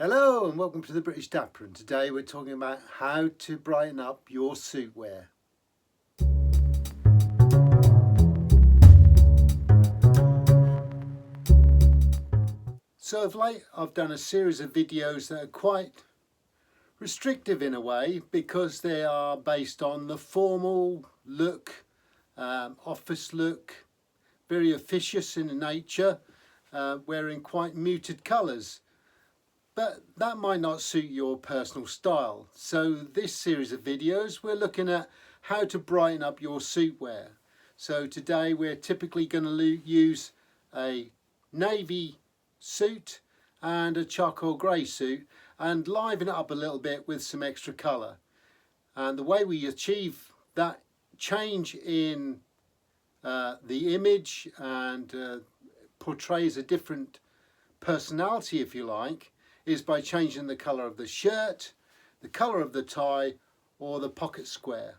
Hello and welcome to the British Dapper, and today we're talking about how to brighten up your suit wear. So of late I've done a series of videos that are quite restrictive in a way because they are based on the formal look, office look, very officious in nature, wearing quite muted colours. But that might not suit your personal style. So this series of videos we're looking at how to brighten up your suit wear. So today we're typically going to use a navy suit and a charcoal grey suit and liven it up a little bit with some extra colour. And the way we achieve that change in the image and portrays a different personality, if you like, is by changing the colour of the shirt, the colour of the tie, or the pocket square.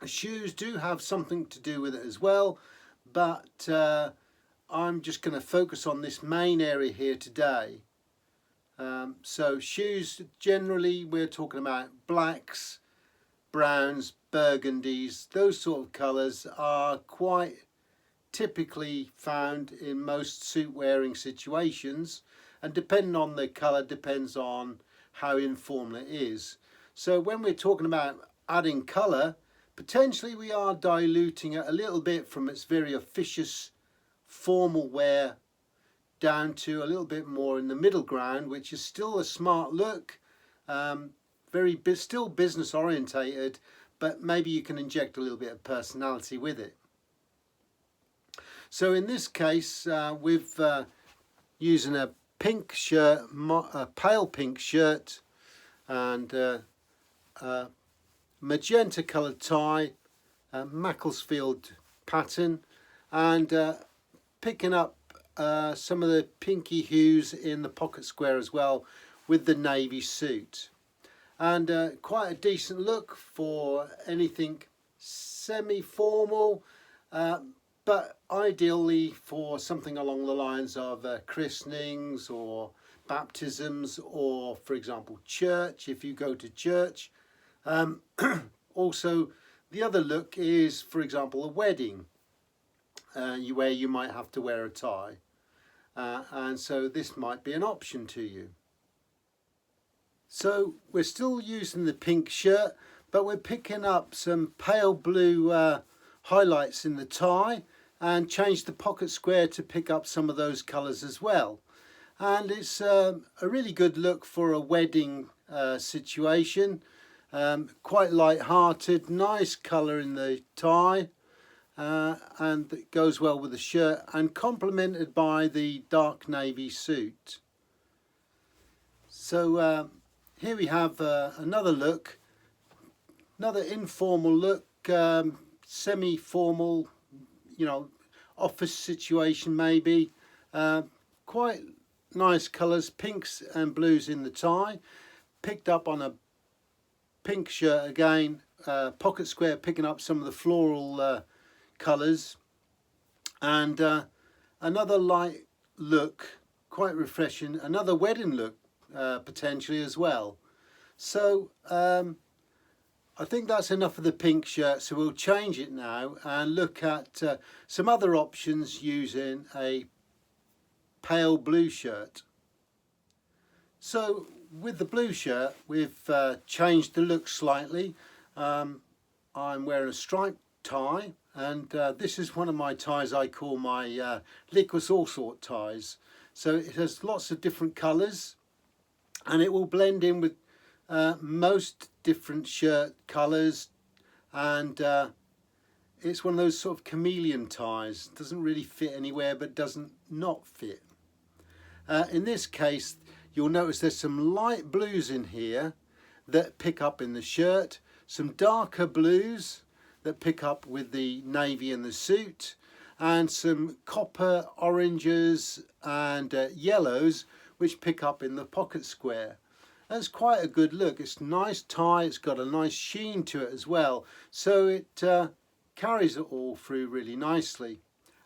The shoes do have something to do with it as well, but I'm just going to focus on this main area here today. So shoes, generally we're talking about blacks, browns, burgundies. Those sort of colours are quite typically found in most suit wearing situations, and depending on the colour depends on how informal it is. So when we're talking about adding colour, potentially we are diluting it a little bit from its very officious formal wear down to a little bit more in the middle ground, which is still a smart look, still business orientated, but maybe you can inject a little bit of personality with it. So in this case we've using a pink shirt, a pale pink shirt, and a magenta coloured tie, a Macclesfield pattern, and picking up some of the pinky hues in the pocket square as well with the navy suit. And quite a decent look for anything semi-formal, but ideally for something along the lines of christenings or baptisms, or for example church, if you go to church. Also the other look is, for example, a wedding where you might have to wear a tie, and so this might be an option to you. So we're still using the pink shirt, but we're picking up some pale blue highlights in the tie and change the pocket square to pick up some of those colours as well. And it's a really good look for a wedding situation, quite light-hearted, nice colour in the tie, and it goes well with the shirt and complemented by the dark navy suit. So here we have another look, another informal look, semi-formal, you know, office situation maybe. Quite nice colours, pinks and blues in the tie, picked up on a pink shirt again, pocket square picking up some of the floral colours, and another light look, quite refreshing, another wedding look potentially as well. So I think that's enough of the pink shirt, so we'll change it now and look at some other options using a pale blue shirt. So with the blue shirt we've changed the look slightly. I'm wearing a striped tie, and this is one of my ties I call my liquid all sort ties. So it has lots of different colours and it will blend in with most different shirt colours, and it's one of those sort of chameleon ties. Doesn't really fit anywhere but doesn't not fit. In this case you'll notice there's some light blues in here that pick up in the shirt, some darker blues that pick up with the navy and the suit, and some copper oranges and yellows which pick up in the pocket square. That's quite a good look. It's a nice tie, it's got a nice sheen to it as well, so it carries it all through really nicely.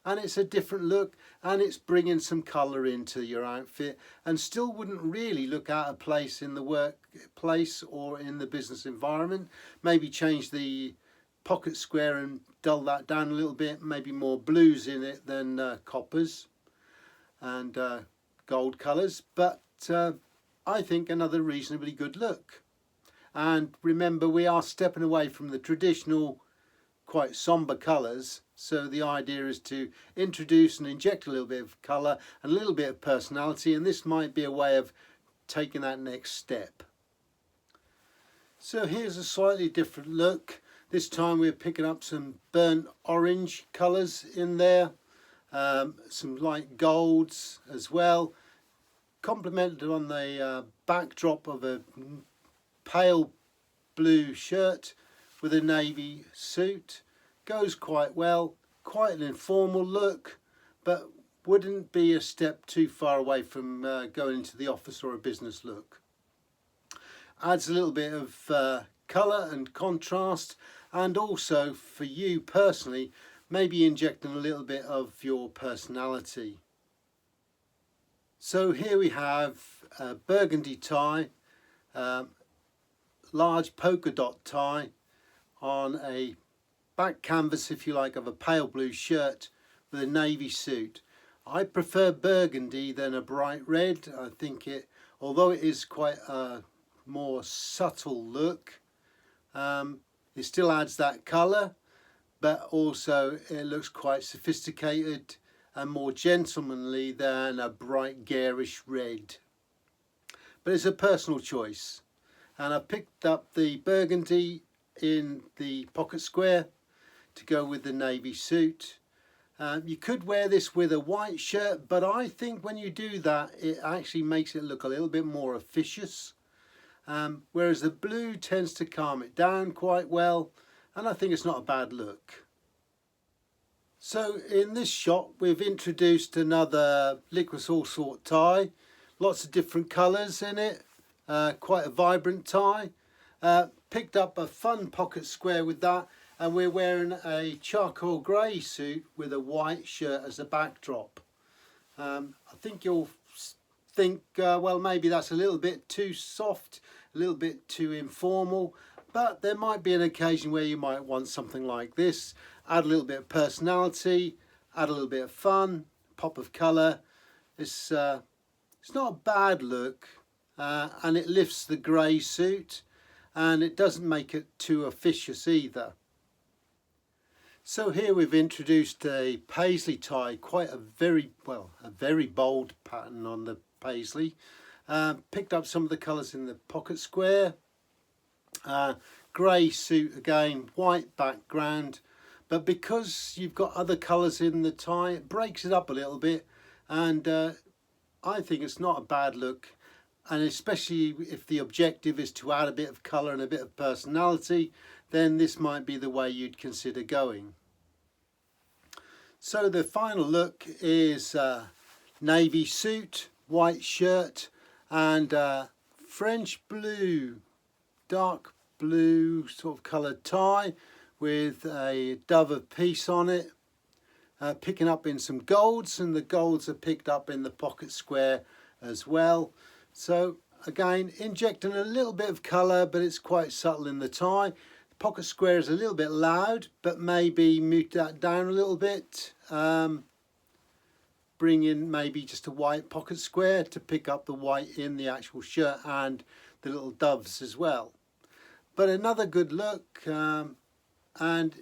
and it's a different look, and it's bringing some colour into your outfit, and still wouldn't really look out of place in the workplace or in the business environment. Maybe change the pocket square and dull that down a little bit, maybe more blues in it than coppers and gold colours, but I think another reasonably good look. And remember, we are stepping away from the traditional quite sombre colours, so the idea is to introduce and inject a little bit of colour and a little bit of personality, and this might be a way of taking that next step. So here's a slightly different look. This time we're picking up some burnt orange colours in there, some light golds as well, complemented on the backdrop of a pale blue shirt with a navy suit. Goes quite well, quite an informal look, but wouldn't be a step too far away from going into the office or a business look. Adds a little bit of colour and contrast, and also for you personally, maybe injecting a little bit of your personality. So here we have a burgundy tie, large polka dot tie on a back canvas, if you like, of a pale blue shirt with a navy suit. I prefer burgundy than a bright red. I think it, although it is quite a more subtle look, it still adds that colour, but also it looks quite sophisticated and more gentlemanly than a bright garish red. But it's a personal choice, and I picked up the burgundy in the pocket square to go with the navy suit. You could wear this with a white shirt, but I think when you do that it actually makes it look a little bit more officious, whereas the blue tends to calm it down quite well, and I think it's not a bad look. So in this shot we've introduced another liquid all sort tie, lots of different colours in it, quite a vibrant tie. Picked up a fun pocket square with that, and we're wearing a charcoal grey suit with a white shirt as a backdrop. I think you'll think, well, maybe that's a little bit too soft, a little bit too informal, but there might be an occasion where you might want something like this. Add a little bit of personality, add a little bit of fun, pop of colour. It's not a bad look, and it lifts the grey suit, and it doesn't make it too officious either. So here we've introduced a paisley tie, quite a very bold pattern on the paisley. Picked up some of the colours in the pocket square. Grey suit again, white background, but because you've got other colours in the tie, it breaks it up a little bit, and I think it's not a bad look. And especially if the objective is to add a bit of colour and a bit of personality, then this might be the way you'd consider going. So the final look is navy suit, white shirt, and French blue, dark blue sort of coloured tie with a dove of peace on it. Picking up in some golds, and the golds are picked up in the pocket square as well. So again, injecting a little bit of colour, but it's quite subtle in the tie. The pocket square is a little bit loud, but maybe mute that down a little bit. Bring in maybe just a white pocket square to pick up the white in the actual shirt and the little doves as well. But another good look, and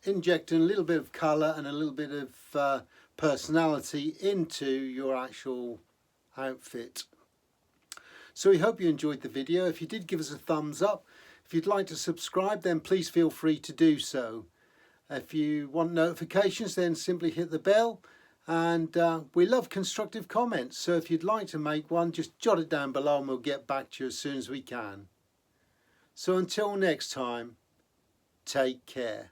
injecting a little bit of colour and a little bit of personality into your actual outfit. So we hope you enjoyed the video. If you did, give us a thumbs up. If you'd like to subscribe, then please feel free to do so. If you want notifications, then simply hit the bell. And we love constructive comments, so if you'd like to make one, just jot it down below and we'll get back to you as soon as we can. So until next time, take care.